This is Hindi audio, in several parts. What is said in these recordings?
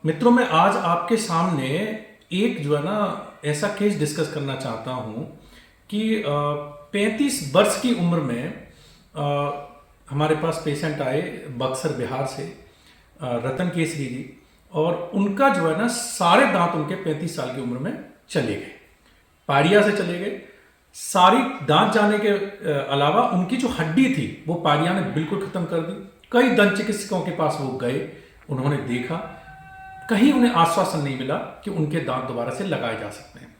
मित्रों, मैं आज आपके सामने एक जो है ना ऐसा केस डिस्कस करना चाहता हूँ कि 35 वर्ष की उम्र में हमारे पास पेशेंट आए बक्सर बिहार से, रतन केसरी जी। और उनका जो है ना सारे दांत उनके 35 साल की उम्र में चले गए, पारिया से चले गए। सारी दांत जाने के अलावा उनकी जो हड्डी थी वो पारिया ने बिल्कुल खत्म कर दी। कई दंत चिकित्सकों के पास वो गए, उन्होंने देखा, कहीं उन्हें आश्वासन नहीं मिला कि उनके दांत दोबारा से लगाए जा सकते हैं।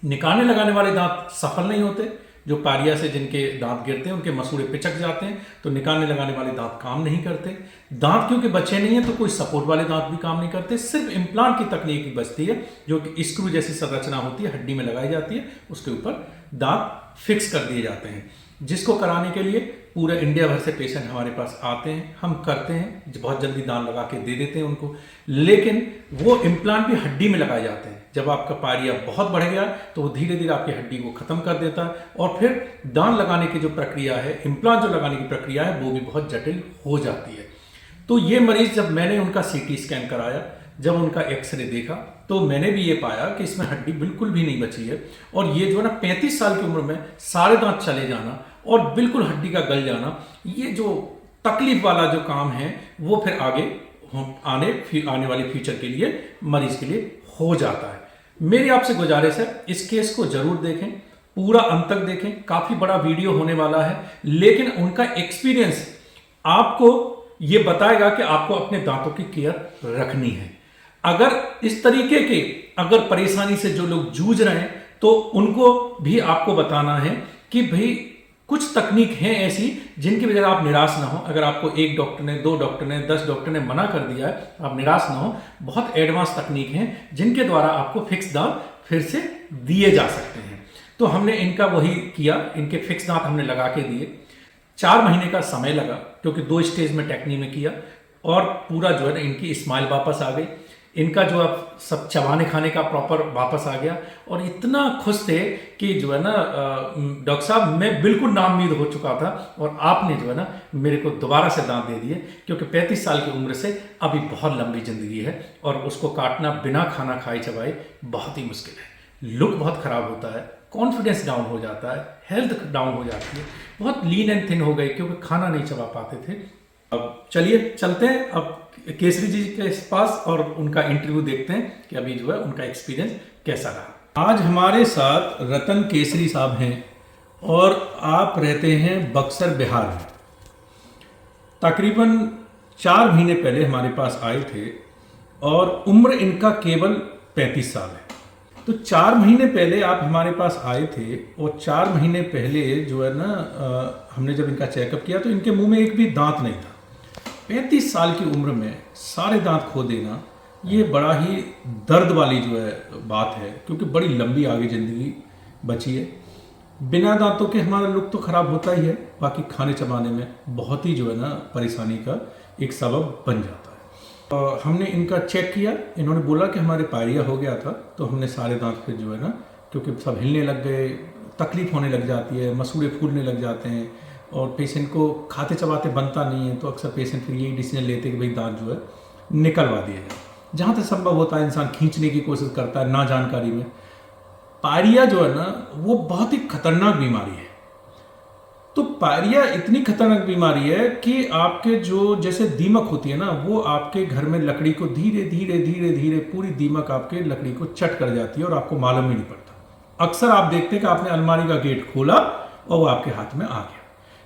निकालने लगाने वाले दांत सफल नहीं होते, जो पारिया से जिनके दांत गिरते हैं उनके मसूड़े पिचक जाते हैं, तो निकालने लगाने वाले दांत काम नहीं करते। दांत क्योंकि बचे नहीं है तो कोई सपोर्ट वाले दांत भी काम नहीं करते। सिर्फ इम्प्लांट की तकनीक ही बचती है, जो कि स्क्रू जैसी संरचना होती है, हड्डी में लगाई जाती है, उसके ऊपर दांत फिक्स कर दिए जाते हैं, जिसको कराने के लिए पूरे इंडिया भर से पेशेंट हमारे पास आते हैं। हम करते हैं, बहुत जल्दी दांत लगा के दे देते हैं उनको, लेकिन वो इम्प्लांट भी हड्डी में लगाए जाते हैं। जब आपका पारिया बहुत बढ़ गया तो वो धीरे धीरे आपकी हड्डी को खत्म कर देता है, और फिर दांत लगाने की जो प्रक्रिया है, इम्प्लांट जो लगाने की प्रक्रिया है, वो भी बहुत जटिल हो जाती है। तो ये मरीज, जब मैंने उनका सीटी स्कैन कराया, जब उनका एक्सरे देखा, तो मैंने भी ये पाया कि इसमें हड्डी बिल्कुल भी नहीं बची है। और ये जो है ना 35 साल की उम्र में सारे दांत चले जाना और बिल्कुल हड्डी का गल जाना, ये जो तकलीफ वाला जो काम है वो फिर आगे आने वाले फ्यूचर के लिए मरीज के लिए हो जाता है। मेरी आपसे गुजारिश है, इस केस को जरूर देखें, पूरा अंत तक देखें। काफी बड़ा वीडियो होने वाला है, लेकिन उनका एक्सपीरियंस आपको ये बताएगा कि आपको अपने दांतों की केयर रखनी है। अगर इस तरीके के परेशानी से जो लोग जूझ रहे हैं, तो उनको भी आपको बताना है कि भाई कुछ तकनीक हैं ऐसी जिनकी वजह आप निराश ना हो। अगर आपको एक डॉक्टर ने, 2 डॉक्टर ने, 10 डॉक्टर ने मना कर दिया है, आप निराश ना हो। बहुत एडवांस तकनीक हैं जिनके द्वारा आपको फिक्स दांत फिर से दिए जा सकते हैं। तो हमने इनका वही किया, इनके फिक्स दांत हमने लगा के दिए। 4 महीने का समय लगा, क्योंकि 2 स्टेज में टेक्नी में किया, और पूरा जो है ना इनकी स्माइल वापस आ गई। इनका जो अब सब चबाने खाने का प्रॉपर वापस आ गया, और इतना खुश थे कि जो है ना डॉक्टर साहब, मैं बिल्कुल नाउम्मीद हो चुका था, और आपने जो है ना मेरे को दोबारा से दांत दे दिए, क्योंकि 35 साल की उम्र से अभी बहुत लंबी जिंदगी है, और उसको काटना बिना खाना खाए चबाए बहुत ही मुश्किल है। लुक बहुत खराब होता है, कॉन्फिडेंस डाउन हो जाता है, हेल्थ डाउन हो जाती है, बहुत लीन एंड थिन हो गई क्योंकि खाना नहीं चबा पाते थे। अब चलिए चलते हैं अब केसरी जी के पास और उनका इंटरव्यू देखते हैं कि अभी जो है उनका एक्सपीरियंस कैसा रहा। आज हमारे साथ रतन केसरी साहब हैं, और आप रहते हैं बक्सर बिहार में। तकरीबन 4 महीने पहले हमारे पास आए थे, और उम्र इनका केवल 35 साल है। तो 4 महीने पहले आप हमारे पास आए थे, और 4 महीने पहले जो है ना हमने जब इनका चेकअप किया तो इनके मुंह में एक भी दांत नहीं था। 35 साल की उम्र में सारे दांत खो देना, ये बड़ा ही दर्द वाली जो है बात है, क्योंकि बड़ी लंबी आगे ज़िंदगी बची है। बिना दांतों के हमारा लुक तो खराब होता ही है, बाकी खाने चबाने में बहुत ही जो है ना परेशानी का एक सबब बन जाता है। हमने इनका चेक किया, इन्होंने बोला कि हमारे पायरिया हो गया था, तो हमने सारे दांत फिर जो है ना, क्योंकि सब हिलने लग गए, तकलीफ होने लग जाती है, मसूड़े फूलने लग जाते हैं, और पेशेंट को खाते चबाते बनता नहीं है, तो अक्सर पेशेंट फिर यही डिसीजन लेते हैं कि भाई दांत जो है निकलवा दिया जाए। जहाँ तक संभव होता है इंसान खींचने की कोशिश करता है ना जानकारी में। पायरिया जो है ना वो बहुत ही खतरनाक बीमारी है। तो पायरिया इतनी खतरनाक बीमारी है कि आपके जो जैसे दीमक होती है ना, वो आपके घर में लकड़ी को धीरे धीरे धीरे धीरे पूरी दीमक आपके लकड़ी को चट कर जाती है, और आपको मालूम ही नहीं पड़ता। अक्सर आप देखते हैं कि आपने अलमारी का गेट खोला और वो आपके हाथ में आ गया,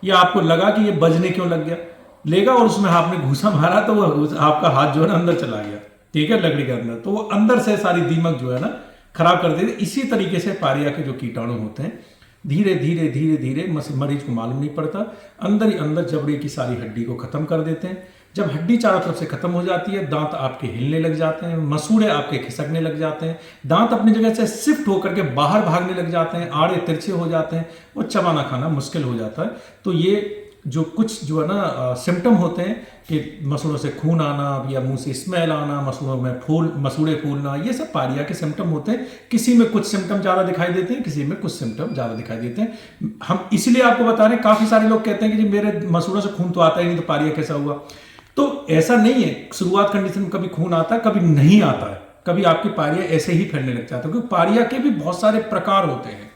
या आपको लगा कि ये बजने क्यों लग गया, लेगा और उसमें आपने घूसा मारा तो वो आपका हाथ जो है ना अंदर चला गया, ठीक है, लकड़ी के अंदर, तो वो अंदर से सारी दीमक जो है ना खराब कर देते। इसी तरीके से पायरिया के जो कीटाणु होते हैं धीरे धीरे धीरे धीरे मरीज को मालूम नहीं पड़ता, अंदर ही अंदर जबड़े की सारी हड्डी को खत्म कर देते हैं। जब हड्डी चारों तरफ से खत्म हो जाती है, दांत आपके हिलने लग जाते हैं, मसूड़े आपके खिसकने लग जाते हैं, दांत अपनी जगह से शिफ्ट होकर के बाहर भागने लग जाते हैं, आड़े तिरछे हो जाते हैं, और चबाना खाना मुश्किल हो जाता है। तो ये जो कुछ जो है ना सिम्टम होते हैं कि मसूड़ों से खून आना, या मुंह से स्मेल आना, मसूड़ों में मसूड़े फूलना, ये सब पायरिया के सिम्टम होते हैं। किसी में कुछ सिम्टम ज़्यादा दिखाई देते हैं, किसी में कुछ सिम्टम ज़्यादा दिखाई देते हैं। हम इसलिए आपको बता रहे हैं, काफ़ी सारे लोग कहते हैं कि जी मेरे मसूड़ों से खून तो आता ही नहीं, तो पायरिया कैसा हुआ। तो ऐसा नहीं है, शुरुआत कंडीशन में कभी खून आता है, कभी नहीं आता है, कभी आपकी पारिया ऐसे ही फैलने लग जाता है, क्योंकि पारिया के भी बहुत सारे प्रकार होते हैं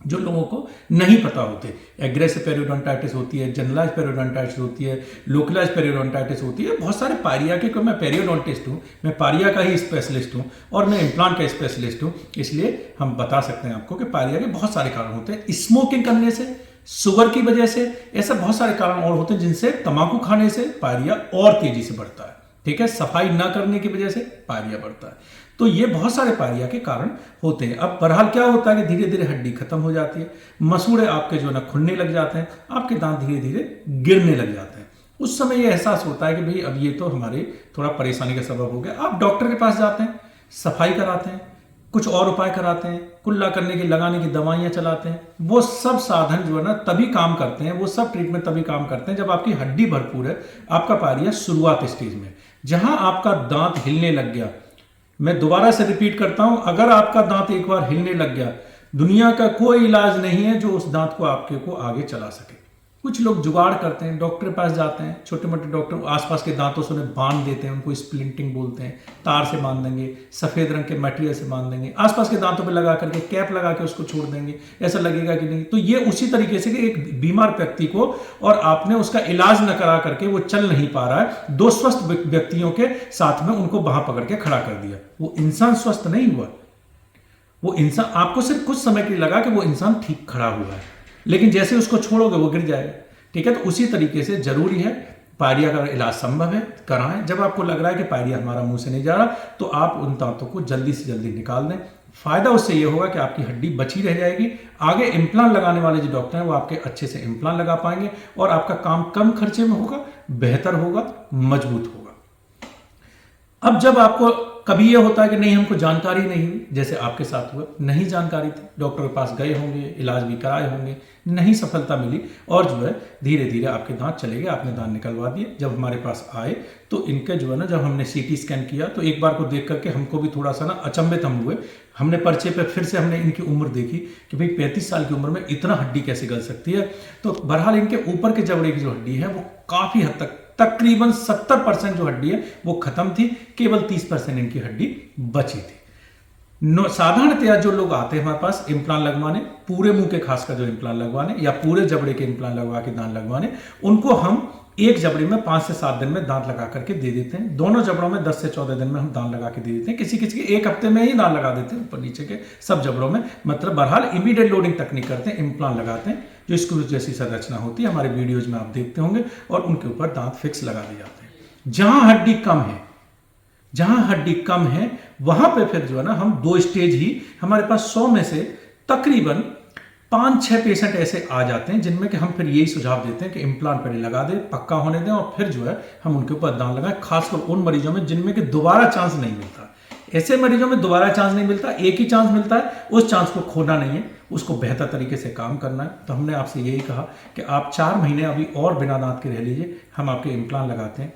जो लोगों को नहीं पता होते। एग्रेसिव पेरियोडोंटाइटिस होती है, जनरलाइज पेरियोडोंटाइटिस होती है, लोकलाइज पेरियोडोंटाइटिस होती है, बहुत सारे पारिया के। मैं पेरियोडोंटिस्ट हूँ, मैं पारिया का ही स्पेशलिस्ट हूँ और मैं इम्प्लांट का स्पेशलिस्ट हूँ, इसलिए हम बता सकते हैं आपको कि पारिया के बहुत सारे कारण होते हैं। स्मोकिंग करने से, शुगर की वजह से, ऐसे बहुत सारे कारण और होते हैं जिनसे, तंबाकू खाने से पारिया और तेजी से बढ़ता है, ठीक है। सफाई ना करने की वजह से पारिया बढ़ता है। तो ये बहुत सारे पारिया के कारण होते हैं। अब बहरहाल क्या होता है कि धीरे धीरे हड्डी खत्म हो जाती है, मसूड़े आपके जो है ना खुलने लग जाते हैं, आपके दांत धीरे धीरे गिरने लग जाते हैं। उस समय ये एहसास होता है कि भाई अब ये तो हमारे थोड़ा परेशानी का सबब हो गया। आप डॉक्टर के पास जाते हैं, सफाई कराते हैं, कुछ और उपाय कराते हैं, कुल्ला करने की, लगाने की दवाइयां चलाते हैं। वो सब साधन जो है ना तभी काम करते हैं, वो सब ट्रीटमेंट तभी काम करते हैं जब आपकी हड्डी भरपूर है, आपका पारिया शुरुआत स्टेज में, जहां आपका दांत हिलने लग गया। मैं दोबारा से रिपीट करता हूं, अगर आपका दांत एक बार हिलने लग गया, दुनिया का कोई इलाज नहीं है जो उस दांत को आपके को आगे चला सके। कुछ लोग जुगाड़ करते हैं, डॉक्टर के पास जाते हैं, छोटे मोटे डॉक्टर आसपास के दांतों से उन्हें बांध देते हैं, उनको स्प्लिंटिंग बोलते हैं, तार से बांध देंगे, सफेद रंग के मटेरियल से बांध देंगे, आसपास के दांतों पे लगा करके कैप लगा के उसको छोड़ देंगे, ऐसा लगेगा कि नहीं। तो ये उसी तरीके से कि एक बीमार व्यक्ति को, और आपने उसका इलाज न करा करके, वो चल नहीं पा रहा है, दो स्वस्थ व्यक्तियों के साथ में उनको वहां पकड़ के खड़ा कर दिया, वो इंसान स्वस्थ नहीं हुआ। वो इंसान, आपको सिर्फ कुछ समय के लिए लगा कि वो इंसान ठीक खड़ा हुआ है, लेकिन जैसे उसको छोड़ोगे वो गिर जाएगा, ठीक है। तो उसी तरीके से जरूरी है, पायरिया का इलाज संभव है, कराएं। जब आपको लग रहा है कि पायरिया हमारा मुंह से नहीं जा रहा, तो आप उन दांतों को जल्दी से जल्दी निकाल दें। फायदा उससे ये होगा कि आपकी हड्डी बची रह जाएगी। आगे इम्प्लांट लगाने वाले जो डॉक्टर हैं वो आपके अच्छे से इम्प्लांट लगा पाएंगे और आपका काम कम खर्चे में होगा, बेहतर होगा, मजबूत होगा। अब जब आपको कभी यह होता है कि नहीं, हमको जानकारी नहीं हुई, जैसे आपके साथ हुआ, नहीं जानकारी थी, डॉक्टर के पास गए होंगे, इलाज भी कराए होंगे, नहीं सफलता मिली, और जो है धीरे धीरे आपके दांत चले गए, आपने दांत निकलवा दिए। जब हमारे पास आए तो इनके जो है ना, जब हमने सीटी स्कैन किया तो एक बार को देख करके हमको भी थोड़ा सा ना अचंभित हम हुए। हमने पर्चे पे फिर से हमने इनकी उम्र देखी कि भाई 35 साल की उम्र में इतना हड्डी कैसे गल सकती है। तो बहरहाल इनके ऊपर के जबड़े की जो हड्डी है वो काफी हद तक, तकरीबन 70% जो हड्डी है वो खत्म थी, केवल 30% इनकी हड्डी बची थी। साधारणतया जो लोग आते हैं हमारे पास इम्प्लांट लगवाने, पूरे मुंह के खासकर जो इम्प्लांट लगवाने या पूरे जबड़े के इम्प्लांट लगवा के दांत लगवाने, उनको हम एक जबड़े में 5 से 7 दिन में दांत लगा करके दे देते हैं। दोनों जबड़ों में 10 से 14 दिन में हम दांत लगा के दे देते हैं। किसी किसी के 1 हफ्ते में ही दांत लगा देते हैं ऊपर नीचे के सब जबड़ों में। मतलब बहरहाल इमीडिएट लोडिंग तकनीक करते हैं, इम्प्लांट लगाते हैं, जो स्क्रू जैसी संरचना होती है, हमारे वीडियोज में आप देखते होंगे, और उनके ऊपर दांत फिक्स लगा दिए जाते हैं। जहां हड्डी कम है, जहां हड्डी कम है वहां पे फिर जो है ना, हम 2 स्टेज ही, हमारे पास 100 में से तकरीबन 5-6 पेशेंट ऐसे आ जाते हैं जिनमें कि हम फिर यही सुझाव देते हैं कि इम्प्लांट पहले लगा दें, पक्का होने दें, और फिर जो है हम उनके ऊपर दांत लगाएं। खासकर उन मरीजों में जिनमें कि दोबारा चांस नहीं मिलता। ऐसे मरीजों में दोबारा चांस नहीं मिलता, एक ही चांस मिलता है, उस चांस को खोना नहीं है, उसको बेहतर तरीके से काम करना है। तो हमने आपसे यही कहा कि आप 4 महीने अभी और बिना दांत के रह लीजिए, हम आपके इम्प्लांट लगाते हैं।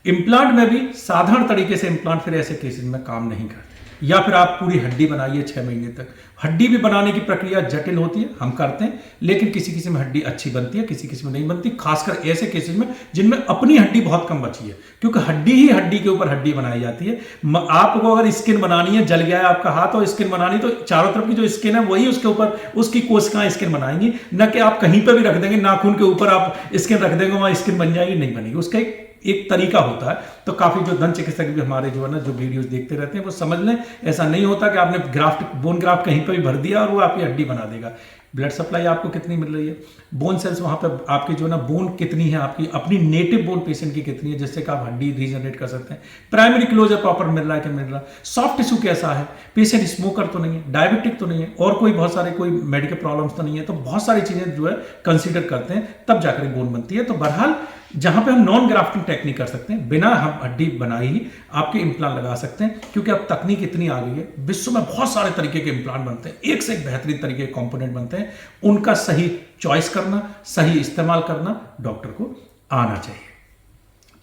इम्प्लांट में भी साधारण तरीके से इम्प्लांट फिर ऐसे केसेस में काम नहीं करते, या फिर आप पूरी हड्डी बनाइए 6 महीने तक। हड्डी भी बनाने की प्रक्रिया जटिल होती है, हम करते हैं, लेकिन किसी किसी में हड्डी अच्छी बनती है, किसी किसी में नहीं बनती, खासकर ऐसे केसेस में जिनमें अपनी हड्डी बहुत कम बची है, क्योंकि हड्डी ही हड्डी के ऊपर हड्डी बनाई जाती है। आपको अगर स्किन बनानी है, जल गया है आपका हाथ और स्किन बनानी, तो चारों तरफ की जो स्किन है वही उसके ऊपर उसकी कोशिकाएं स्किन बनाएंगी, न कि आप कहीं पर भी रख देंगे, नाखून के ऊपर आप स्किन रख देंगे वहां स्किन बन जाएगी, नहीं बनेगी। उसका एक तरीका होता है। तो काफी जो दंत चिकित्सक भी हमारे जो है ना, जो वीडियोस देखते रहते हैं, वो समझ लें, ऐसा नहीं होता कि आपने ग्राफ्ट, बोन ग्राफ्ट कहीं पर भी भर दिया और वो आपकी हड्डी बना देगा। ब्लड सप्लाई आपको कितनी मिल रही है, बोन सेल्स वहां पे आपकी जो है ना, बोन कितनी है, आपकी अपनी नेटिव बोन पेशेंट की कितनी है, जिससे कि आप हड्डी रीजनरेट कर सकते हैं। प्राइमरी क्लोजर प्रॉपर मिल रहा है कि मिल रहा है, सॉफ्ट टिश्यू कैसा है, पेशेंट स्मोकर तो नहीं है, डायबिटिक तो नहीं है, और कोई बहुत सारे कोई मेडिकल प्रॉब्लम्स तो नहीं है। तो बहुत सारी चीजें जो है कंसिडर करते हैं, तब जाकर बोन बनती है। तो बहरहाल जहां पे हम नॉन ग्राफ्टिंग टेक्निक कर सकते हैं, बिना हम हड्डी बनाए ही आपके इम्प्लांट लगा सकते हैं, क्योंकि अब तकनीक इतनी आ गई है, विश्व में बहुत सारे तरीके के इम्प्लांट बनते हैं, एक से एक बेहतरीन तरीके के कंपोनेंट बनते हैं। उनका सही चॉइस करना, सही इस्तेमाल करना डॉक्टर को आना चाहिए।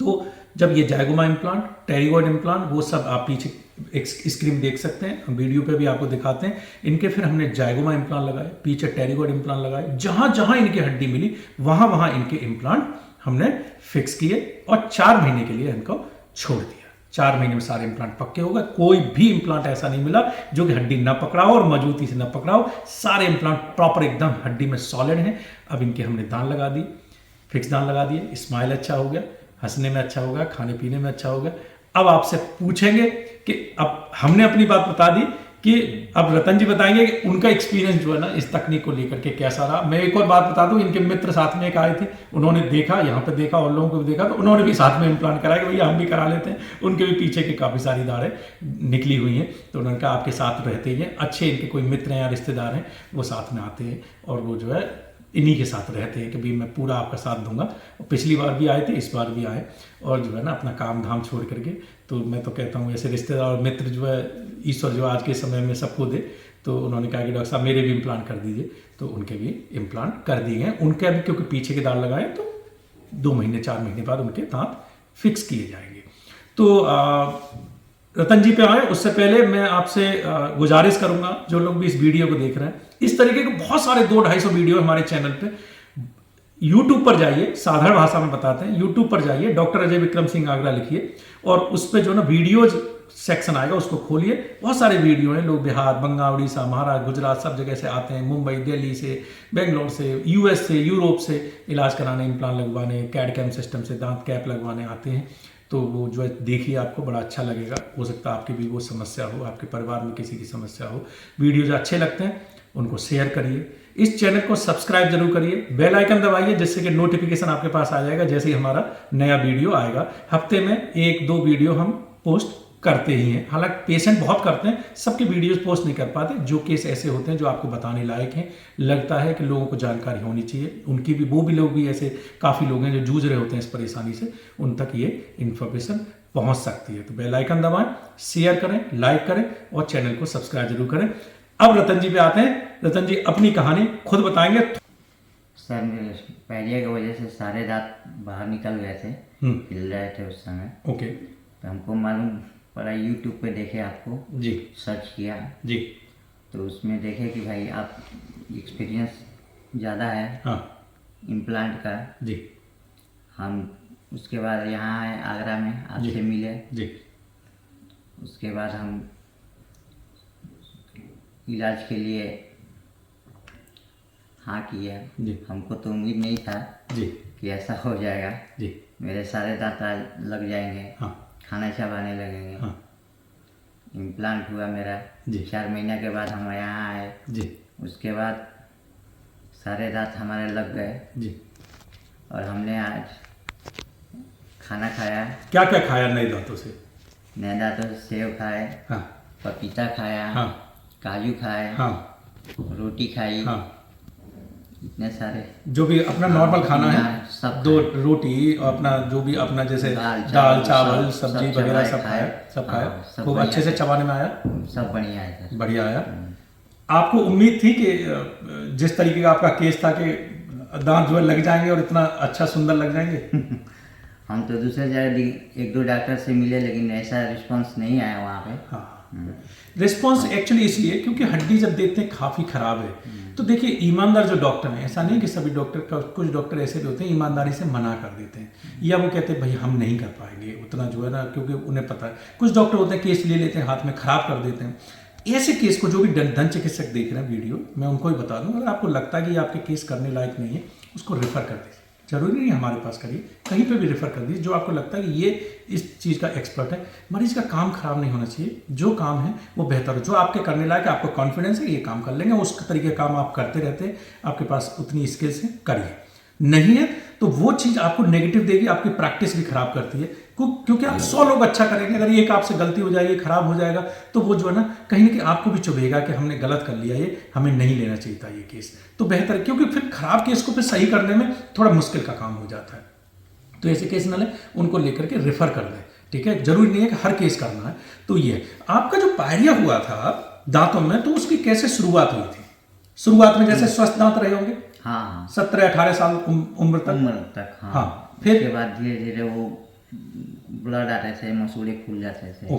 तो जब ये जायगोमा इम्प्लांट, टेरिगॉइड इम्प्लांट, वो सब आप पीछे एक स्क्रीन देख सकते हैं, हम वीडियो पे भी आपको दिखाते हैं इनके। फिर हमने जायगोमा इम्प्लांट लगाए, पीछे टेरिगॉइड इम्प्लांट लगाए, जहां जहां इनकी हड्डी मिली वहां वहां इनके इम्प्लांट हमने फिक्स किए और 4 महीने के लिए इनको छोड़ दिया। 4 महीने में सारे इम्प्लांट पक्के हो गए। कोई भी इम्प्लांट ऐसा नहीं मिला जो कि हड्डी ना पकड़ा हो और मजबूती से ना पकड़ा हो। सारे इम्प्लांट प्रॉपर एकदम हड्डी में सॉलिड हैं। अब इनके हमने दांत लगा दिए, फिक्स दांत लगा दिए, स्माइल अच्छा हो गया, हंसने में अच्छा हो गया, खाने पीने में अच्छा हो गया। अब आपसे पूछेंगे कि अब हमने अपनी बात बता दी कि अब रतन जी बताएंगे कि उनका एक्सपीरियंस जो है ना इस तकनीक को लेकर के कैसा रहा। मैं एक और बात बता दूं, इनके मित्र साथ में एक आए थे, उन्होंने देखा, यहाँ पे देखा और लोगों को भी देखा, तो उन्होंने भी साथ में इम्प्लांट कराया कि भैया हम भी करा लेते हैं। उनके भी पीछे की काफ़ी सारी दाढ़ें निकली हुई हैं, तो उन्होंने कहा आपके साथ रहते ही हैं, अच्छे इनके कोई मित्र हैं या रिश्तेदार हैं वो साथ में आते हैं और वो जो है इन्हीं के साथ रहते हैं कि भाई मैं पूरा आपका साथ दूंगा। पिछली बार भी आए थे, इस बार भी आए और जो है ना अपना काम धाम छोड़ करके। तो मैं तो कहता हूँ ऐसे रिश्तेदार और मित्र जो है ईश्वर जो आज के समय में सबको दे। तो उन्होंने कहा कि डॉक्टर साहब मेरे भी इम्प्लांट कर दीजिए, तो उनके भी इम्प्लांट कर दिए हैं। उनके अभी क्योंकि पीछे के दांत लगाए तो 2 महीने 4 महीने बाद उनके दांत फिक्स किए जाएंगे। तो रतन जी पे आए उससे पहले मैं आपसे गुजारिश करूंगा, जो लोग भी इस वीडियो को देख रहे हैं, इस तरीके के बहुत सारे 200-250 वीडियो हमारे चैनल पे यूट्यूब पर जाइए, साधारण भाषा में बताते हैं, यूट्यूब पर जाइए, डॉक्टर अजय विक्रम सिंह आगरा लिखिए और उस पर जो ना वीडियोज सेक्शन आएगा उसको खोलिए। बहुत सारे वीडियो हैं, लोग बिहार, बंगाल, उड़ीसा, महाराष्ट्र, गुजरात सब जगह से आते हैं, मुंबई, दिल्ली से, बेंगलोर से, यूएस से, यूरोप से इलाज कराने, इम्प्लांट लगवाने, कैड कैम सिस्टम से दांत कैप लगवाने आते हैं। तो वो जो है देखिए, आपको बड़ा अच्छा लगेगा। हो सकता है आपकी भी वो समस्या हो, आपके परिवार में किसी की समस्या हो। वीडियो जो अच्छे लगते हैं उनको शेयर करिए, इस चैनल को सब्सक्राइब जरूर करिए, बेल आइकन दबाइए जिससे कि नोटिफिकेशन आपके पास आ जाएगा जैसे ही हमारा नया वीडियो आएगा। हफ्ते में 1-2 वीडियो हम पोस्ट करते ही हैं। हालांकि पेशेंट बहुत करते हैं, सबके वीडियोस पोस्ट नहीं कर पाते। जो केस ऐसे होते हैं जो आपको बताने लायक हैं, लगता है कि लोगों को जानकारी होनी चाहिए, उनकी भी, वो भी लोग भी ऐसे काफ़ी लोग हैं जो जूझ रहे होते हैं इस परेशानी से, उन तक ये इन्फॉर्मेशन पहुंच सकती है। तो बेल आइकन दबाएं, शेयर करें, लाइक करें और चैनल को सब्सक्राइब जरूर करें। अब रतन जी पे आते हैं। रतन जी अपनी कहानी खुद बताएंगे। सर मेरे पहले की वजह से सारे दांत बाहर निकल गए थे, हिल रहे थे उस समय। ओके। तो हमको मालूम पड़ा, यूट्यूब पे देखे आपको जी, सर्च किया जी, तो उसमें देखे कि भाई आप एक्सपीरियंस ज़्यादा है हाँ इम्प्लांट का। जी, हम उसके बाद यहाँ आए आगरा में, आपसे मिले। जी, उसके बाद हम इलाज के लिए हाँ किया। जी, हमको तो उम्मीद नहीं था जी, कि ऐसा हो जाएगा। जी, मेरे सारे दांत लग जाएंगे, हाँ, खाना चबाने लगेंगे। हाँ, इम्प्लांट हुआ मेरा जी, 4 महीने के बाद हम यहाँ आए। जी, उसके बाद सारे दांत हमारे लग गए जी। और हमने आज खाना खाया। क्या क्या खाया नए दांतों से? नए दांतों से सेव खाए, हाँ, पपीता खाया, हाँ, काजू खाए, हाँ, रोटी खाई, हाँ, इतने सारे जो भी अपना नॉर्मल खाना है, सब 2 रोटी और अपना जो भी अपना जैसे दाल चावल सब्जी वगैरह सब खाया, सब खाया। सब खूब अच्छे से चबाने में आया, सब बढ़िया है सर। बढ़िया आया। आपको उम्मीद थी कि जिस तरीके का आपका केस था कि दांत जो है लग जाएंगे और इतना अच्छा सुंदर लग जाएंगे? हम तो दूसरे जगह 1-2 डॉक्टर से मिले लेकिन ऐसा रिस्पांस नहीं आया वहाँ पे। हाँ, रिस्पॉन्स एक्चुअली इसलिए क्योंकि हड्डी जब देखते हैं काफ़ी खराब है। तो देखिए, ईमानदार जो डॉक्टर हैं, ऐसा नहीं कि सभी डॉक्टर, कुछ डॉक्टर ऐसे भी होते हैं ईमानदारी से मना कर देते हैं या वो कहते हैं भाई हम नहीं कर पाएंगे उतना जो है ना, क्योंकि उन्हें पता है। कुछ डॉक्टर होते हैं केस ले लेते हैं हाथ में, खराब कर देते हैं। ऐसे केस को जो भी दंत चिकित्सक देख रहे हैं वीडियो, मैं उनको ही बता दूं, अगर आपको लगता है कि आपके केस करने लायक नहीं है, उसको रेफर कर दीजिए। जरूरी नहीं है हमारे पास करिए, कहीं पे भी रेफर कर दीजिए। जो आपको लगता है कि ये इस चीज़ का एक्सपर्ट है। मरीज का काम खराब नहीं होना चाहिए, जो काम है वो बेहतर हो, जो आपके करने लायक आपको कॉन्फिडेंस है ये काम कर लेंगे, उस तरीके का काम आप करते रहते हैं, आपके पास उतनी स्किल्स हैं, करिए। नहीं है तो वो चीज़ आपको नेगेटिव देगी, आपकी प्रैक्टिस भी खराब करती है, क्योंकि आप 100 लोग अच्छा करेंगे, अगर एक आपसे गलती हो जाएगी, खराब हो जाएगा, तो वो जो है ना कहीं ना कहीं आपको भी चुभेगा कि हमने गलत कर लिया, ये हमें नहीं लेना चाहिए था ये केस। तो बेहतर है, क्योंकि फिर खराब केस को फिर सही करने में थोड़ा मुश्किल का काम हो जाता है। तो ऐसे केस न लें, उनको लेकर के रेफर कर दें, ठीक है। जरूरी नहीं है कि हर केस करना है। तो ये आपका जो पायरिया हुआ था दांतों में, तो उसकी कैसे शुरुआत हुई थी? शुरुआत में जैसे स्वस्थ दांत रहे होंगे, हाँ, 17-18 साल उम्र तक। हाँ। फिर उसके बाद धीरे धीरे वो ब्लड आते थे, मसूड़े फूल जाते थे।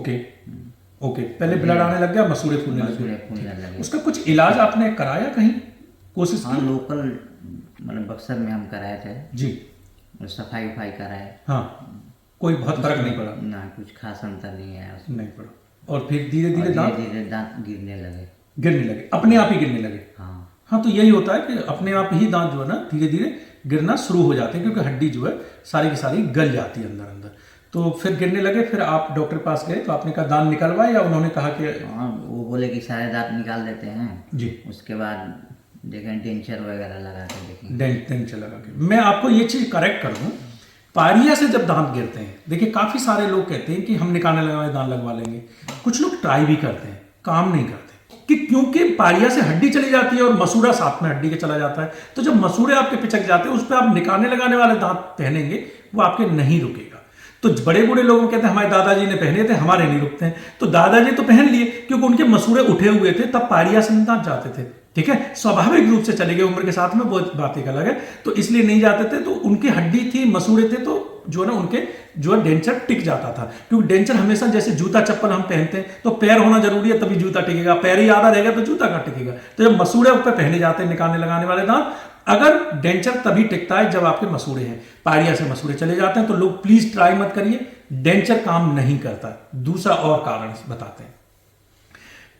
ओके, पहले ब्लड आने लग गया, मसूड़े फूलने लगे। उसका कुछ इलाज आपने कराया, कहीं कोशिश की? हाँ, लोकल मतलब बक्सर में हम कराए थे जी। और सफाई वफाई कराए। हाँ, कोई बहुत फर्क नहीं पड़ा? ना, कुछ खास अंतर नहीं आया उसमें। नहीं पड़ा। और फिर धीरे धीरे दांत धीरे दांत गिरने लगे, अपने आप ही गिरने लगे। हाँ। हाँ, तो यही होता है कि अपने आप ही दांत जो है ना धीरे धीरे गिरना शुरू हो जाते हैं, क्योंकि हड्डी जो है सारी की सारी गल जाती है अंदर अंदर। तो फिर गिरने लगे, फिर आप डॉक्टर के पास गए तो आपने कहा दांत निकलवाए, या उन्होंने कहा कि? हाँ, वो बोले कि सारे दांत निकाल देते हैं जी। उसके बाद देखें डेंचर वगैरह लगा के देखें। डेंचर लगा के। मैं आपको ये चीज़ करेक्ट कर दूँ, पारिया से जब दांत गिरते हैं, देखिए काफ़ी सारे लोग कहते हैं कि हम निकालने लगा दांत लगवा लेंगे। कुछ लोग ट्राई भी करते हैं, काम नहीं करते, कि क्योंकि पारिया से हड्डी चली जाती है और मसूड़ा साथ में हड्डी के चला जाता है। तो जब मसूड़े आपके पिचक जाते हैं, उस पर आप निकालने लगाने वाले दांत पहनेंगे, वो आपके नहीं रुकेगा। तो बड़े बूढ़े लोग कहते हैं हमारे दादाजी ने पहने थे, हमारे नहीं रुकते हैं। तो दादाजी तो पहन लिए क्योंकि उनके मसूड़े उठे हुए थे, तब पारिया से दांत जाते थे। ठीक है, स्वाभाविक रूप से चले गए, उम्र के साथ में वो बात एक अलग है, तो इसलिए नहीं जाते थे। तो उनकी हड्डी थी, मसूड़े थे, तो जो है ना उनके जो है डेंचर टिक जाता था। क्योंकि डेंचर हमेशा, जैसे जूता चप्पल हम पहनते हैं तो पैर होना जरूरी है, तभी जूता टिकेगा। पैर ही आधा रहेगा तो जूता कहाँ टिकेगा। तो जब मसूड़े ऊपर पहने जाते हैं निकालने लगाने वाले दांत, अगर डेंचर तभी टिकता है जब आपके मसूड़े हैं। पारिया से मसूड़े चले जाते हैं तो लोग प्लीज ट्राई मत करिए, डेंचर काम नहीं करता। दूसरा और कारण बताते हैं,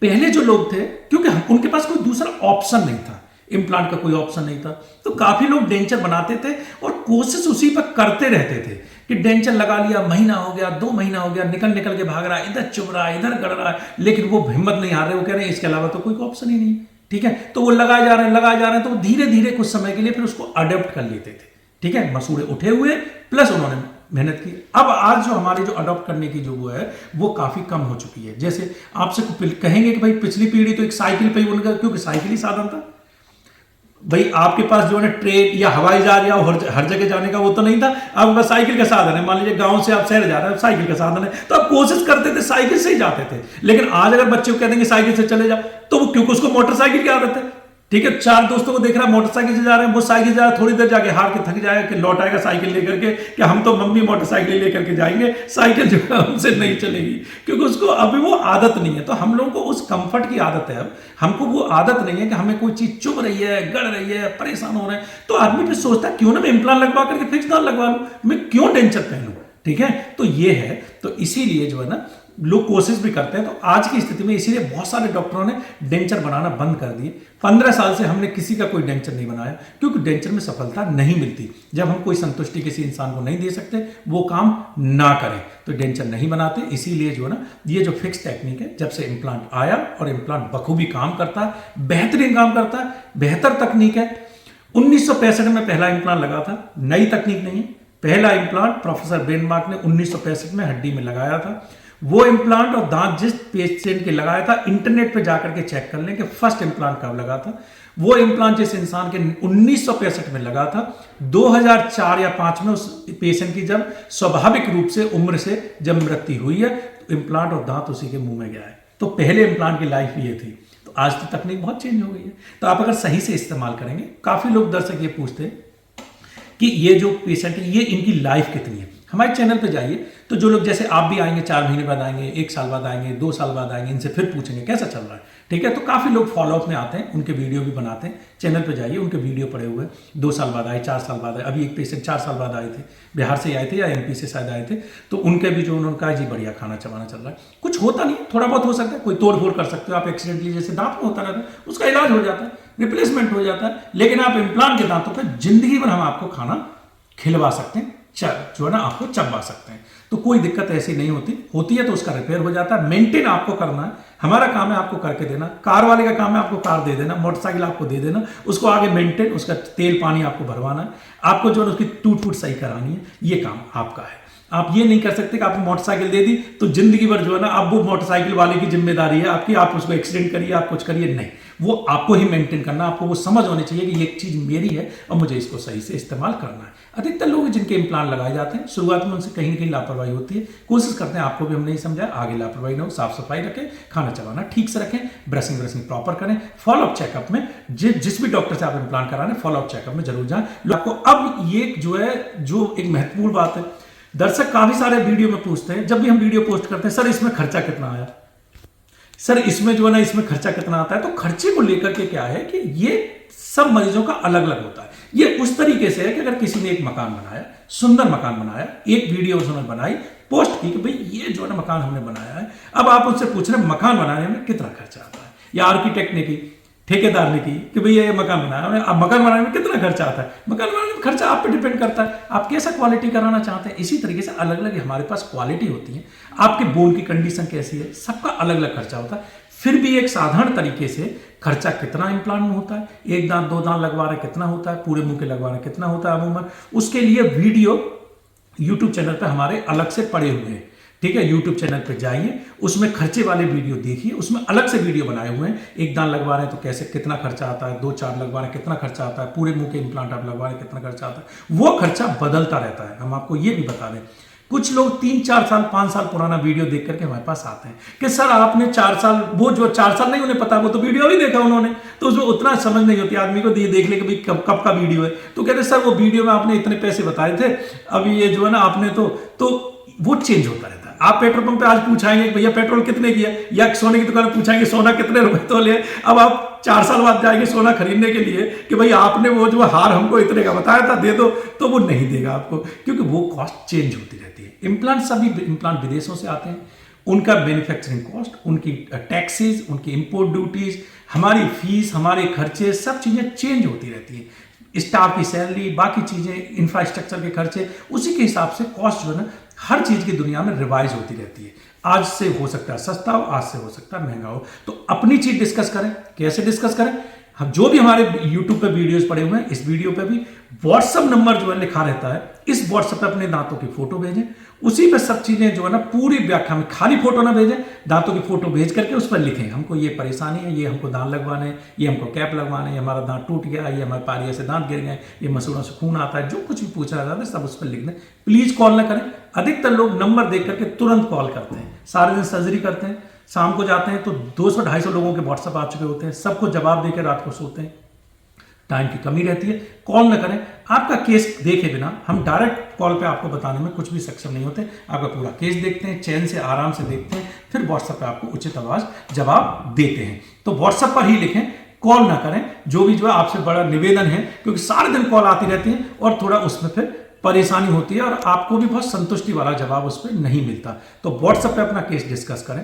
पहले जो लोग थे, क्योंकि उनके पास कोई दूसरा ऑप्शन नहीं था, इम्प्लांट का कोई ऑप्शन नहीं था, तो काफी लोग डेंचर बनाते थे और कोशिश उसी पर करते रहते थे कि डेंचर लगा लिया, महीना हो गया, 2 महीना हो गया, निकल के भाग रहा है, इधर चुभ रहा है, इधर गड़ रहा है, लेकिन वो हिम्मत नहीं हार रहे। वो कह रहे हैं इसके अलावा तो कोई ऑप्शन ही नहीं। ठीक है, तो वो लगाए जा रहे हैं, तो धीरे धीरे कुछ समय के लिए फिर उसको अडॉप्ट कर लेते थे। ठीक है, मसूड़े उठे हुए प्लस उन्होंने मेहनत की। अब आज जो हमारी जो अडॉप्ट करने की जो वो है वो काफी कम हो चुकी है। जैसे आपसे कहेंगे कि भाई पिछली पीढ़ी तो एक साइकिल पे ही उनका, क्योंकि साइकिल ही साधन था भाई। आपके पास जो है ना ट्रेन या हवाई जहाज या हर जगह जाने का वो तो नहीं था। अब बस साइकिल का साधन है। मान लीजिए गांव से आप शहर जा रहे हैं, साइकिल का साधन है, तो आप कोशिश करते थे साइकिल से ही जाते थे। लेकिन आज अगर बच्चे को कह देंगे साइकिल से चले जाओ, तो वो क्योंकि उसको मोटरसाइकिल की आदत है। ठीक है, 4 दोस्तों को देख रहा है मोटरसाइकिल से जा रहे हैं, वो साइकिल से जा रहा है, थोड़ी देर जाके हार के थक जाएगा कि लौट आएगा साइकिल लेकर के कि हम तो मम्मी मोटरसाइकिल लेकर के जाएंगे, साइकिल जो है हमसे नहीं चलेगी, क्योंकि उसको अभी वो आदत नहीं है। तो हम लोगों को उस कंफर्ट की आदत है। अब हमको वो आदत नहीं है कि हमें कोई चीज चुभ रही है, गड़ रही है, परेशान हो रहे हैं, तो आदमी फिर सोचता है क्यों ना मैं इम्प्लांट लगवा करके फिक्स दांत लगवा लूं, मैं क्यों डेंचर पहनूं। ठीक है, तो ये है। तो इसीलिए जो है ना लोग कोशिश भी करते हैं। तो आज की स्थिति में इसीलिए बहुत सारे डॉक्टरों ने डेंचर बनाना बंद कर दिए। 15 साल से हमने किसी का कोई डेंचर नहीं बनाया, क्योंकि डेंचर में सफलता नहीं मिलती। जब हम कोई संतुष्टि किसी इंसान को नहीं दे सकते, वो काम ना करें, तो डेंचर नहीं बनाते। इसीलिए जो है ना ये जो फिक्स टेक्निक है, जब से इम्प्लांट आया और इम्प्लांट बखूबी काम करता है, बेहतरीन काम करता है, बेहतर तकनीक है। 1965 में पहला इम्प्लांट लगा था, नई तकनीक नहीं है। पहला इम्प्लांट प्रोफेसर ब्रेनमार्क ने 1965 में हड्डी में लगाया था। वो इम्प्लांट और दांत जिस पेशेंट के लगाया था, इंटरनेट पे जाकर के चेक कर लें कि फर्स्ट इम्प्लांट कब लगा था। वो इम्प्लांट जिस इंसान के 1965 में लगा था, 2004 या 5 में उस पेशेंट की जब स्वाभाविक रूप से उम्र से जब मृत्यु हुई है, तो इम्प्लांट और दांत उसी के मुंह में गया है। तो पहले इम्प्लांट की लाइफ ये थी। तो आज तो तकनीक बहुत चेंज हो गई है। तो आप अगर सही से इस्तेमाल करेंगे, काफी लोग दर्शक ये पूछते हैं कि ये जो पेशेंट है, ये इनकी लाइफ कितनी है। हमारे चैनल पे जाइए, तो जो लोग जैसे आप भी आएंगे, 4 महीने बाद आएंगे, 1 साल बाद आएंगे, 2 साल बाद आएंगे, इनसे फिर पूछेंगे कैसा चल रहा है। ठीक है, तो काफ़ी लोग फॉलोअप में आते हैं, उनके वीडियो भी बनाते हैं। चैनल पे जाइए, उनके वीडियो पड़े हुए हैं। 2 साल बाद आए, 4 साल बाद आए। अभी एक पेशेंट 4 साल बाद आए थे, बिहार से आए थे या MP से शायद आए थे। तो उनके भी जो उन्होंने कहा जी बढ़िया खाना चबाना चल रहा है। कुछ होता नहीं, थोड़ा बहुत हो सकता है, कोई तोड़ फोड़ कर सकते हो आप एक्सीडेंटली, जैसे दांत में होता रहता है, उसका इलाज हो जाता है, रिप्लेसमेंट हो जाता है। लेकिन आप इम्प्लांट के दांतों पर जिंदगी भर हम आपको खाना खिलवा सकते हैं, जो है ना आपको चबवा सकते हैं। तो कोई दिक्कत ऐसी नहीं होती है तो उसका रिपेयर हो जाता है। मेंटेन आपको करना है, हमारा काम है आपको करके देना। कार वाले का काम है आपको कार दे देना, मोटरसाइकिल आपको दे देना, उसको आगे मेंटेन, उसका तेल पानी आपको भरवाना है, आपको जो है उसकी टूट फूट सही करानी है। ये काम आपका है। आप ये नहीं कर सकते कि आपको मोटरसाइकिल दे दी तो जिंदगी भर जो है ना अब वो मोटरसाइकिल वाले की जिम्मेदारी है आपकी, आप उसको एक्सीडेंट करिए, आप कुछ करिए, नहीं। वो आपको ही मेंटेन करना, आपको वो समझ होनी चाहिए कि ये चीज़ मेरी है और मुझे इसको सही से इस्तेमाल करना है। अधिकतर लोग जिनके इम्प्लांट लगाए जाते हैं, शुरुआत में उनसे कहीं ना कहीं लापरवाही होती है। कोशिश करते हैं, आपको भी हमने नहीं समझाया, आगे लापरवाही ना हो, साफ सफाई रखें, खाना चबाना ठीक से रखें, ब्रशिंग प्रॉपर करें, फॉलोअप चेकअप में जिस भी डॉक्टर से आप इम्प्लांट करा रहे हैं, फॉलोअप चेकअप में जरूर जाएं। आपको अब ये जो है जो एक महत्वपूर्ण बात है, दर्शक काफी सारे वीडियो में पूछते हैं, जब भी हम वीडियो पोस्ट करते हैं, सर इसमें खर्चा कितना आया, सर इसमें जो है ना इसमें खर्चा कितना आता है। तो खर्चे को लेकर के क्या है कि ये सब मरीजों का अलग अलग होता है। ये उस तरीके से है कि अगर किसी ने एक मकान बनाया, सुंदर मकान बनाया, एक वीडियो उसने बनाई, पोस्ट की कि भाई ये जो है ना मकान हमने बनाया है, अब आप उनसे पूछ रहे हैं मकान बनाने में कितना खर्चा आता है, या आर्किटेक्ट ने की, ठेकेदार ने की कि भैया ये मकान बनाया, अब मकान बनाने में कितना खर्चा आता है, मकान बनाने में खर्चा आप पे डिपेंड करता है, आप कैसा क्वालिटी कराना चाहते हैं। इसी तरीके से अलग अलग हमारे पास क्वालिटी होती है, आपके बोन की कंडीशन कैसी है, सबका अलग अलग खर्चा होता है। फिर भी एक साधारण तरीके से खर्चा कितना इम्प्लांट में होता है, एक दांत दो दांत लगवा रहे कितना होता है, पूरे मुंह के लगवा रहे कितना होता है अमूमन, उसके लिए वीडियो यूट्यूब चैनल पे हमारे अलग से पड़े हुए हैं। ठीक है, यूट्यूब चैनल पे जाइए, उसमें खर्चे वाले वीडियो देखिए, उसमें अलग से वीडियो बनाए हुए हैं। एक दांत लगवा रहे हैं तो कैसे कितना खर्चा आता है, 2-4 लगवा रहे हैं कितना खर्चा आता है, पूरे मुंह के इम्प्लांट आप लगवा रहे हैं कितना खर्चा आता है, वो खर्चा बदलता रहता है। हम आपको ये भी बता दें, कुछ लोग 3-4 साल 5 साल पुराना वीडियो देख करके हमारे पास आते हैं कि सर आपने 4 साल, वो जो 4 साल नहीं उन्हें पता, वो तो वीडियो भी देखा उन्होंने, तो उसमें उतना समझ नहीं होती आदमी को, ये देख ले कि भाई कब का वीडियो है, तो कहते सर वो वीडियो में आपने इतने पैसे बताए थे, अभी ये जो है ना आपने तो वो चेंज होता रहता है। आप पेट्रोल पंप पे आज पूछाएंगे भैया पेट्रोल कितने की है, या सोने की दुकान में पूछाएंगे सोना कितने रुपए तोले है, अब आप 4 साल बाद जाएंगे सोना खरीदने के लिए कि भाई आपने वो जो हार हमको इतने का बताया था दे दो, तो वो नहीं देगा आपको, क्योंकि वो कॉस्ट चेंज होती रहती है। इम्प्लांट, सभी इम्प्लांट विदेशों से आते हैं, उनका मैन्युफैक्चरिंग कॉस्ट, उनकी टैक्सेस, उनकी इंपोर्ट ड्यूटीज, हमारी फीस, हमारे खर्चे, सब चीजें चेंज होती रहती है, स्टाफ की सैलरी, बाकी चीजें, इंफ्रास्ट्रक्चर के खर्चे, उसी के हिसाब से कॉस्ट जो है ना हर चीज की दुनिया में रिवाइज होती रहती है। आज से हो सकता है सस्ता हो, आज से हो सकता है महंगा हो, तो अपनी चीज डिस्कस करें। कैसे डिस्कस करें, हम जो भी हमारे YouTube पे वीडियोस पड़े हुए हैं, इस वीडियो पे भी व्हाट्सएप नंबर जो है लिखा रहता है, इस व्हाट्सएप पे अपने दांतों की फोटो भेजें, उसी पे सब चीजें जो है ना पूरी व्याख्या में, खाली फोटो ना भेजें, दांतों की फोटो भेज करके उस पर लिखें हमको ये परेशानी है, ये हमको दांत लगवाने हैं, ये हमको कैप लगवाने, ये हमारा दांत टूट गया, ये हमारे पारिया से दांत गिर गए, ये मसूड़ों से खून आता है, जो कुछ भी पूछा जाता है सब उस पर लिख दें। प्लीज कॉल ना करें, अधिकतर लोग नंबर देख करके तुरंत कॉल करते हैं, सारे दिन सर्जरी करते हैं, शाम को जाते हैं तो 200-250 लोगों के व्हाट्सएप आ चुके होते हैं, सबको जवाब देकर रात को सोते हैं, टाइम की कमी रहती है। कॉल न करें, आपका केस देखे बिना हम डायरेक्ट कॉल पे आपको बताने में कुछ भी सक्षम नहीं होते। आपका पूरा केस देखते हैं, चैन से आराम से देखते हैं, फिर व्हाट्सएप पे आपको उचित आवाज जवाब देते हैं। तो व्हाट्सएप पर ही लिखें, कॉल ना करें, जो भी जो है आपसे बड़ा निवेदन है, क्योंकि सारे दिन कॉल आती रहती है और थोड़ा उसमें फिर परेशानी होती है और आपको भी बहुत संतुष्टि वाला जवाब उस पर नहीं मिलता। तो व्हाट्सएप पे अपना केस डिस्कस करें,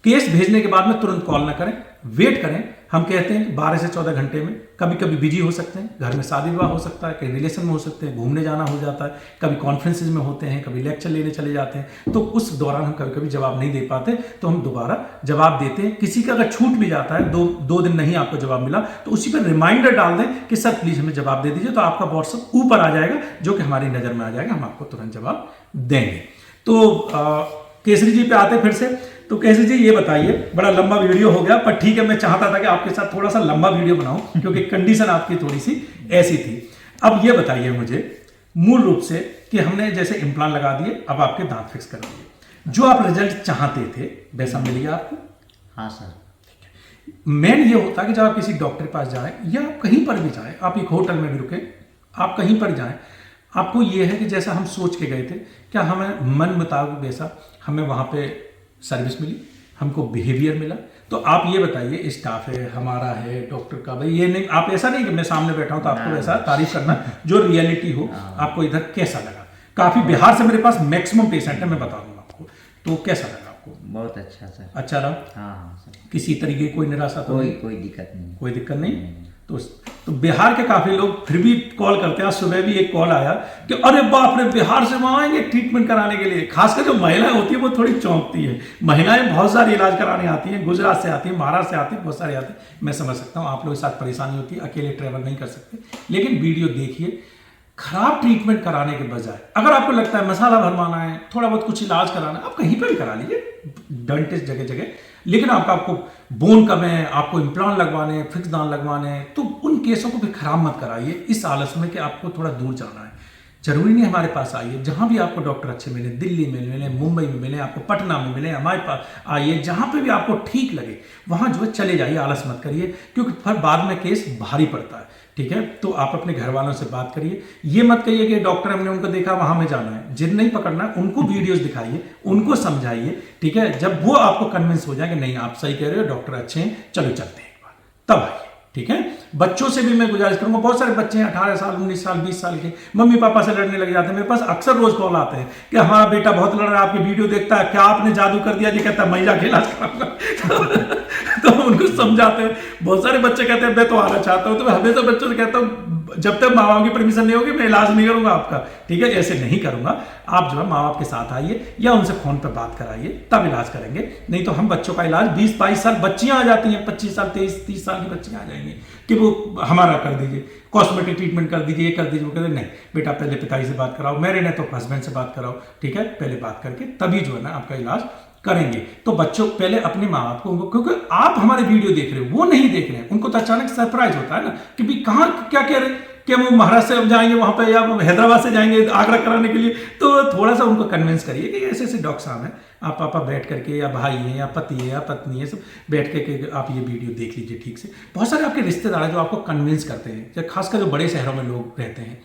केस भेजने के बाद में तुरंत कॉल ना करें, वेट करें। हम कहते हैं कि 12 से 14 घंटे में, कभी कभी बिजी हो सकते हैं, घर में शादी विवाह हो सकता है, कहीं रिलेशन में हो सकते हैं, घूमने जाना हो जाता है, कभी कॉन्फ्रेंसेज में होते हैं, कभी लेक्चर लेने चले जाते हैं, तो उस दौरान हम कभी कभी जवाब नहीं दे पाते, तो हम दोबारा जवाब देते हैं। किसी का अगर छूट भी जाता है, दो दिन नहीं आपको जवाब मिला, तो उसी पर रिमाइंडर डाल दें कि सर प्लीज हमें जवाब दे दीजिए, तो आपका व्हाट्सएप ऊपर आ जाएगा, जो कि हमारी नजर में आ जाएगा, हम आपको तुरंत जवाब देंगे। तो केसरी जी पे आते फिर से। तो केसरी जी ये बताइए, बड़ा लंबा वीडियो हो गया, पर ठीक है, मैं चाहता था कि आपके साथ थोड़ा सा लंबा वीडियो बनाऊं, क्योंकि कंडीशन आपकी थोड़ी सी ऐसी थी। अब ये बताइए मुझे मूल रूप से कि हमने जैसे इम्प्लांट लगा दिए, अब आपके दांत फिक्स कर दिए, जो आप रिजल्ट चाहते थे वैसा मिल गया आपको? हाँ सर। मेन ये होता है कि जब आप किसी डॉक्टर के पास जाएं या आप कहीं पर भी जाएं, आप एक होटल में भी रुके, आप कहीं पर जाएं, आपको ये है कि जैसा हम सोच के गए थे, क्या हमें मन मुताबिक वैसा हमें वहाँ पे सर्विस मिली, हमको बिहेवियर मिला? तो आप ये बताइए, स्टाफ है हमारा है, डॉक्टर का, भाई ये नहीं, आप ऐसा नहीं कि मैं सामने बैठा हूँ तो आपको वैसा तारीफ करना, जो रियलिटी हो, आपको इधर कैसा लगा? काफी बिहार से मेरे पास मैक्सिमम पेशेंट है, मैं बता दूँ आपको, तो कैसा लगा आपको? बहुत अच्छा सर। अच्छा रहा? हाँ सर। किसी तरीके की कोई निराशा तो नहीं? कोई दिक्कत नहीं। कोई दिक्कत नहीं। तो बिहार के काफी लोग फिर भी कॉल करते हैं। आज सुबह भी एक कॉल आया कि अरे बाप रे, बिहार से वहां आएंगे ट्रीटमेंट कराने के लिए। खासकर जो महिलाएं होती है वो थोड़ी चौंकती है। महिलाएं बहुत सारी इलाज कराने आती हैं, गुजरात से आती हैं, महाराष्ट्र से आती हैं, बहुत सारी आती हैं। मैं समझ सकता हूँ आप लोगों के साथ परेशानी होती है, अकेले ट्रैवल नहीं कर सकते, लेकिन वीडियो देखिए। खराब ट्रीटमेंट कराने के बजाय अगर आपको लगता है मसाला भरवाना है, थोड़ा बहुत कुछ इलाज कराना है, आप कहीं पर भी करा लीजिए, डेंटिस्ट जगह जगह। लेकिन आपको बोन कम है, आपको इम्प्लांट लगवाने हैं, फिक्स दांत लगवाने हैं, तो उन केसों को भी खराब मत कराइए इस आलस में कि आपको थोड़ा दूर जाना है। जरूरी नहीं हमारे पास आइए, जहां भी आपको डॉक्टर अच्छे मिले, दिल्ली में मिले, मुंबई में मिले, आपको पटना में मिले, हमारे पास आइए, जहां पे भी आपको ठीक लगे वहां जो है चले जाइए, आलस मत करिए, क्योंकि फिर बाद में केस भारी पड़ता है। ठीक है, तो आप अपने घर वालों से बात करिए। ये मत कहिए कि डॉक्टर हमने उनको देखा वहां में जाना है, जिद नहीं पकड़ना है, उनको वीडियोस दिखाइए, उनको समझाइए। ठीक है, जब वो आपको कन्विंस हो जाए कि नहीं आप सही कह रहे हो, डॉक्टर अच्छे हैं, चलो चलते हैं एक बार, तब आइए। ठीक है। बच्चों से भी मैं गुजारिश करूंगा, बहुत सारे बच्चे हैं 18 साल 19 साल 20 साल के, मम्मी पापा से लड़ने लग जाते हैं। मेरे पास अक्सर रोज कॉल आते हैं कि हमारा बेटा बहुत लड़ रहा है, आपकी वीडियो देखता है, क्या आपने जादू कर दिया? जी कहता है मैं जाके इलाज कराऊंगा। तो उनको समझाते हैं। बहुत सारे बच्चे कहते हैं मैं तो आना चाहता हूं। तो मैं हमेशा बच्चों से कहता हूं जब तक माँ बाप की परमिशन नहीं होगी मैं इलाज नहीं करूंगा आपका, ठीक है। ऐसे नहीं करूंगा, आप जो है माँ बाप के साथ आइए या उनसे फोन पर बात कराइए, तब इलाज करेंगे। नहीं तो हम बच्चों का इलाज 20-22 साल बच्चियां आ जाती हैं, 25 साल 23-30 साल की बच्चियां आ जाएंगी कि वो हमारा कर दीजिए, कॉस्मेटिक ट्रीटमेंट कर दीजिए, ये कर दीजिए, वो कहते नहीं बेटा पहले पिताजी से बात कराओ, मेरे नहीं तो हस्बैंड से बात कराओ, ठीक है। पहले बात करके तभी जो है ना आपका इलाज करेंगे। तो बच्चों पहले अपने माँ बाप को, क्योंकि आप हमारे वीडियो देख रहे हो, वो नहीं देख रहे हैं, उनको तो अचानक सरप्राइज होता है ना कि भाई कहाँ क्या कह रहे हैं कि हम महाराष्ट्र से जाएंगे वहां पे या हैदराबाद से जाएंगे आगरा कराने के लिए। तो थोड़ा सा उनको कन्विंस करिए कि ऐसे ऐसे डॉक्टर साहब हैं, आप पापा बैठ करके या भाई हैं या पति है या पत्नी है, सब बैठ करके आप ये वीडियो देख लीजिए ठीक से। बहुत सारे आपके रिश्तेदार हैं जो आपको कन्विंस करते हैं, खासकर जो बड़े शहरों में लोग रहते हैं,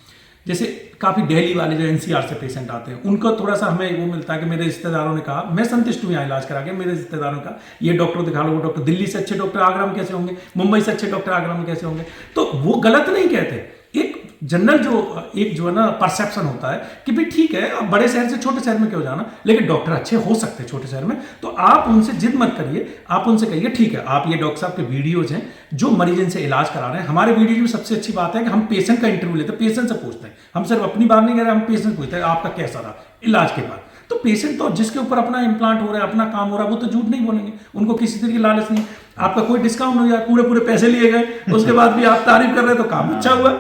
जैसे काफ़ी दिल्ली वाले जो एनसीआर से पेशेंट आते हैं, उनको थोड़ा सा हमें वो मिलता है कि मेरे रिश्तेदारों ने कहा, मैं संतुष्ट हूँ यहाँ इलाज करा के, मेरे रिश्तेदारों ने कहा ये डॉक्टर दिखा लो, वो डॉक्टर दिल्ली से अच्छे डॉक्टर आगरा में कैसे होंगे, मुंबई से अच्छे डॉक्टर आगरा में कैसे होंगे। तो वो गलत नहीं कहते, एक जनरल जो है ना परसेप्शन होता है कि भाई ठीक है अब बड़े शहर से छोटे शहर में क्यों जाना, लेकिन डॉक्टर अच्छे हो सकते हैं छोटे शहर में। तो आप उनसे जिद मत करिए, आप उनसे कहिए ठीक है आप ये डॉक्टर साहब के वीडियोज हैं जो मरीज इनसे इलाज करा रहे हैं। हमारे वीडियो में सबसे अच्छी बात है कि हम पेशेंट का इंटरव्यू लेते हैं, पेशेंट से पूछते हैं, हम सिर्फ अपनी बात नहीं कर रहे, हम पेशेंट पूछते हैं आपका कैसा रहा इलाज के बाद। तो पेशेंट तो जिसके ऊपर अपना इम्प्लांट हो रहा है, अपना काम हो रहा है, वो तो झूठ नहीं बोलेंगे, उनको किसी तरह की लालच नहीं। आपका कोई डिस्काउंट हो जाए, पूरे पैसे लिए गए, उसके बाद भी आप तारीफ कर रहे हैं तो काम अच्छा हुआ,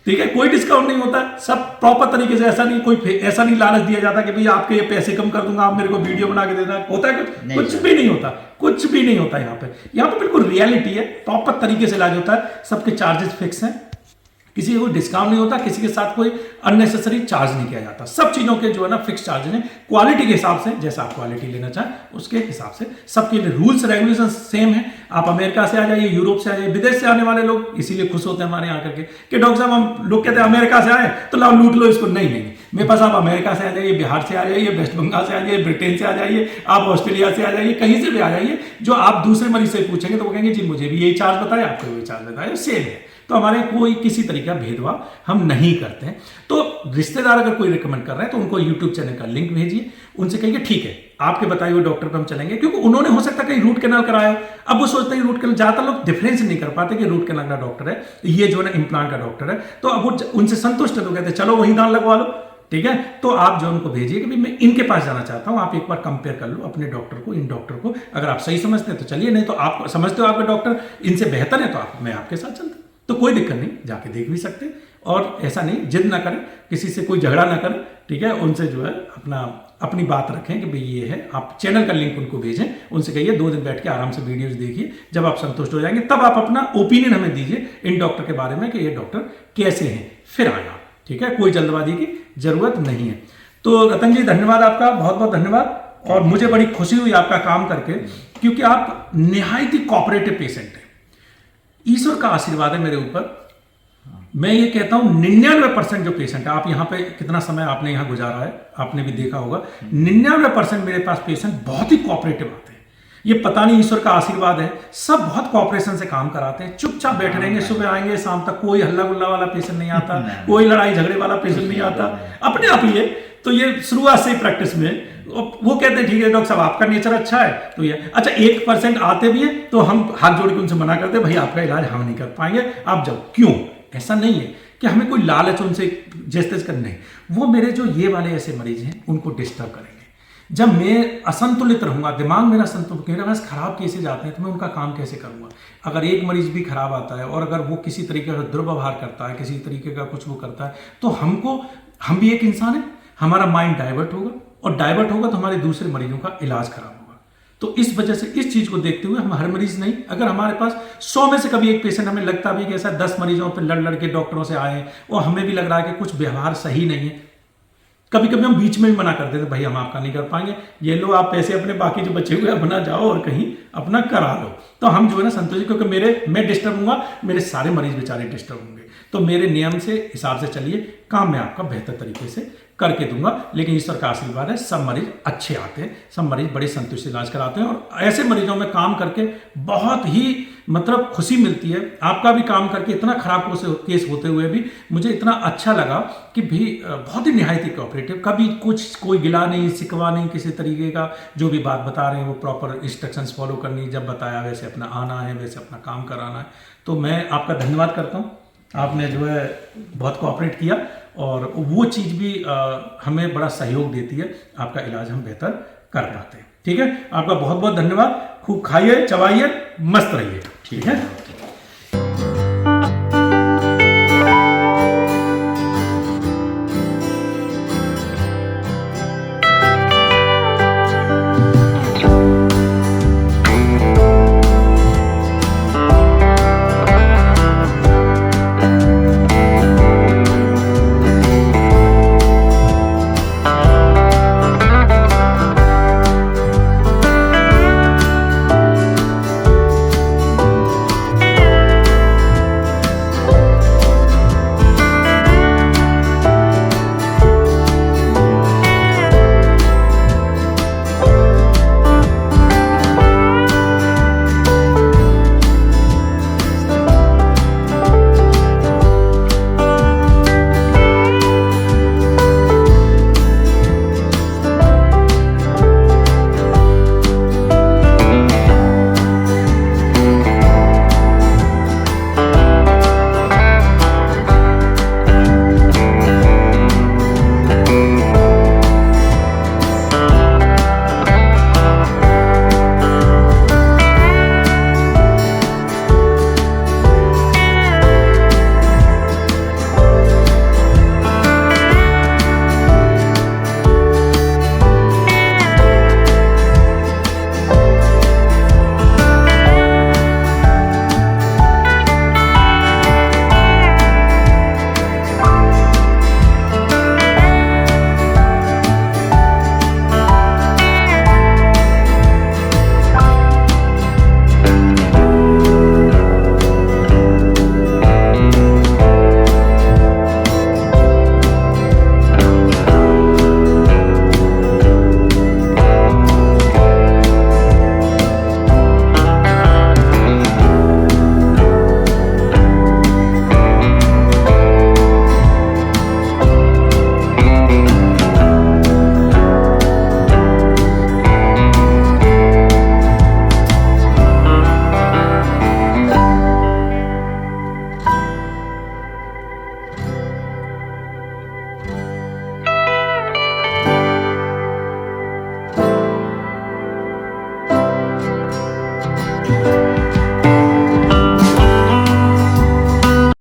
ठीक है। कोई डिस्काउंट नहीं होता, सब प्रॉपर तरीके से, ऐसा नहीं लालच दिया जाता कि भाई आपके ये पैसे कम कर दूंगा, आप मेरे को वीडियो बना के देना, होता है कुछ भी नहीं होता, कुछ भी नहीं होता। यहाँ पे बिल्कुल रियलिटी है, प्रॉपर तरीके से इलाज होता है, सबके चार्जेस फिक्स हैं, किसी को डिस्काउंट नहीं होता, किसी के साथ कोई अननेसेसरी चार्ज नहीं किया जाता। सब चीज़ों के जो है ना फिक्स चार्जेस हैं, क्वालिटी के हिसाब से, जैसा आप क्वालिटी लेना चाहें उसके हिसाब से सबके लिए रूल्स रेगुलेशन सेम है। आप अमेरिका से आ जाइए, यूरोप से आ जाइए, विदेश से आने वाले लोग इसीलिए खुश होते हैं हमारे यहाँ करके कि डॉक्टर साहब हम लोग कहते हैं अमेरिका से आए तो लाओ लूट लो इसको। नहीं, मेरे पास आप अमेरिका से आ जाइए, बिहार से आ जाइए, वेस्ट बंगाल से आ जाइए, ब्रिटेन से आ जाइए, आप ऑस्ट्रेलिया से आ जाइए, कहीं से भी आ जाइए, जो आप दूसरे मरीज से पूछेंगे तो वो कहेंगे जी मुझे भी यही चार्ज बताए, आपको यही चार्ज बताए, सेम है। तो हमारे कोई किसी तरीके का भेदभाव हम नहीं करते हैं। तो रिश्तेदार अगर कोई रिकमेंड कर रहे हैं तो उनको यूट्यूब चैनल का लिंक भेजिए, उनसे कहिए ठीक है आपके बताए हुए डॉक्टर पर हम चलेंगे, क्योंकि उन्होंने हो सकता है कहीं रूट कैनाल कराया हो। अब वो सोचते हैं रूट कैनाल, ज्यादातर लोग डिफरेंस नहीं कर पाते कि रूट कैनाल का डॉक्टर है, ये जो है ना इम्प्लांट का डॉक्टर है, तो अब वो उनसे संतुष्ट है तो कहते हैं चलो वहीं दान लगवा लो, ठीक है। तो आप जो उनको भेजिए कि मैं इनके पास जाना चाहता हूं, आप एक बार कंपेयर कर लो अपने डॉक्टर को इन डॉक्टर को, अगर आप सही समझते हैं तो चलिए, नहीं तो आप समझते हो आपके डॉक्टर इनसे बेहतर है तो मैं आपके साथ चलता हूं, तो कोई दिक्कत नहीं, जाके देख भी सकते। और ऐसा नहीं जिद ना करें, किसी से कोई झगड़ा ना करें, ठीक है। उनसे जो है अपनी बात रखें कि भाई ये है, आप चैनल का लिंक उनको भेजें, उनसे कहिए 2 दिन बैठ के आराम से वीडियोस देखिए, जब आप संतुष्ट हो जाएंगे तब आप अपना ओपिनियन हमें दीजिए इन डॉक्टर के बारे में कि ये डॉक्टर कैसे हैं, फिर आए आप, ठीक है। कोई जल्दबाजी की जरूरत नहीं है। तो रतन जी धन्यवाद, आपका बहुत बहुत धन्यवाद। और मुझे बड़ी खुशी हुई आपका काम करके, क्योंकि आप निहायत ही कोऑपरेटिव पेशेंट हैं। ईश्वर का आशीर्वाद है मेरे ऊपर। मैं ये कहता हूं 99% जो पेशेंट है, आप यहाँ पे कितना समय आपने यहाँ गुजारा है, आपने भी देखा होगा, 99% मेरे पास पेशेंट बहुत ही कोऑपरेटिव आते हैं। ये पता नहीं ईश्वर का आशीर्वाद है, सब बहुत कोऑपरेशन से काम कराते हैं, चुपचाप बैठे रहेंगे, सुबह आएंगे शाम तक, कोई हल्ला गुल्ला वाला पेशेंट नहीं आता, कोई लड़ाई झगड़े वाला पेशेंट नहीं आता, अपने आप ही है। तो ये शुरुआत से ही प्रैक्टिस में वो कहते हैं ठीक है डॉक्टर साहब आपका नेचर अच्छा है, तो ये अच्छा 1% आते भी है तो हम हाथ जोड़ के उनसे मना करते हैं, भाई आपका इलाज हम नहीं कर पाएंगे, आप जाओ। क्यों? ऐसा नहीं है कि हमें कोई लालच उनसे जैसे करने नहीं, वो मेरे जो ये वाले ऐसे मरीज हैं उनको डिस्टर्ब करेंगे। जब मैं असंतुलित रहूंगा, दिमाग मेरा संतुलित, मेरे पास खराब केसेज आते हैं तो मैं उनका काम कैसे करूंगा। अगर एक मरीज भी खराब आता है और अगर वो किसी तरीके का दुर्व्यवहार करता है, किसी तरीके का कुछ वो करता है, तो हम भी एक इंसान है, हमारा माइंड डाइवर्ट होगा, और डाइवर्ट होगा तो हमारे दूसरे मरीजों का इलाज खराब होगा। तो इस वजह से इस चीज को देखते हुए हम हर मरीज नहीं, अगर हमारे पास 100 में से कभी एक पेशेंट हमें लगता भी कि ऐसा 10 मरीजों पर लड़ के डॉक्टरों से आए और हमें भी लग रहा है कि कुछ व्यवहार सही नहीं है, कभी कभी हम बीच में भी मना करते थे, भाई हम आपका नहीं कर पाएंगे, ये लो आप पैसे अपने बाकी जो बचे हुए अपना जाओ और कहीं अपना करा लो। तो हम जो है ना संतुष्ट, क्योंकि मैं डिस्टर्ब होऊंगा, मेरे सारे मरीज बेचारे डिस्टर्ब होंगे। तो मेरे नियम से हिसाब से चलिए, काम मैं आपका बेहतर तरीके से करके दूंगा। लेकिन ईश्वर का आशीर्वाद है, सब मरीज अच्छे आते हैं, सब मरीज बड़ी संतुष्टि इलाज कराते हैं। और ऐसे मरीजों में काम करके बहुत ही मतलब खुशी मिलती है। आपका भी काम करके इतना खराब केस होते हुए भी मुझे इतना अच्छा लगा कि भी बहुत ही निहायत ही कोऑपरेटिव, कभी कुछ कोई गिला नहीं, शिकवा नहीं किसी तरीके का। जो भी बात बता रहे हैं वो प्रॉपर इंस्ट्रक्शंस फॉलो करनी, जब बताया वैसे अपना आना है, वैसे अपना काम कराना है। तो मैं आपका धन्यवाद करता हूँ, आपने जो है बहुत कोऑपरेट किया और वो चीज़ भी हमें बड़ा सहयोग देती है, आपका इलाज हम बेहतर कर पाते हैं। ठीक है, आपका बहुत बहुत धन्यवाद। खूब खाइए, चबाइए, मस्त रहिए। ठीक है।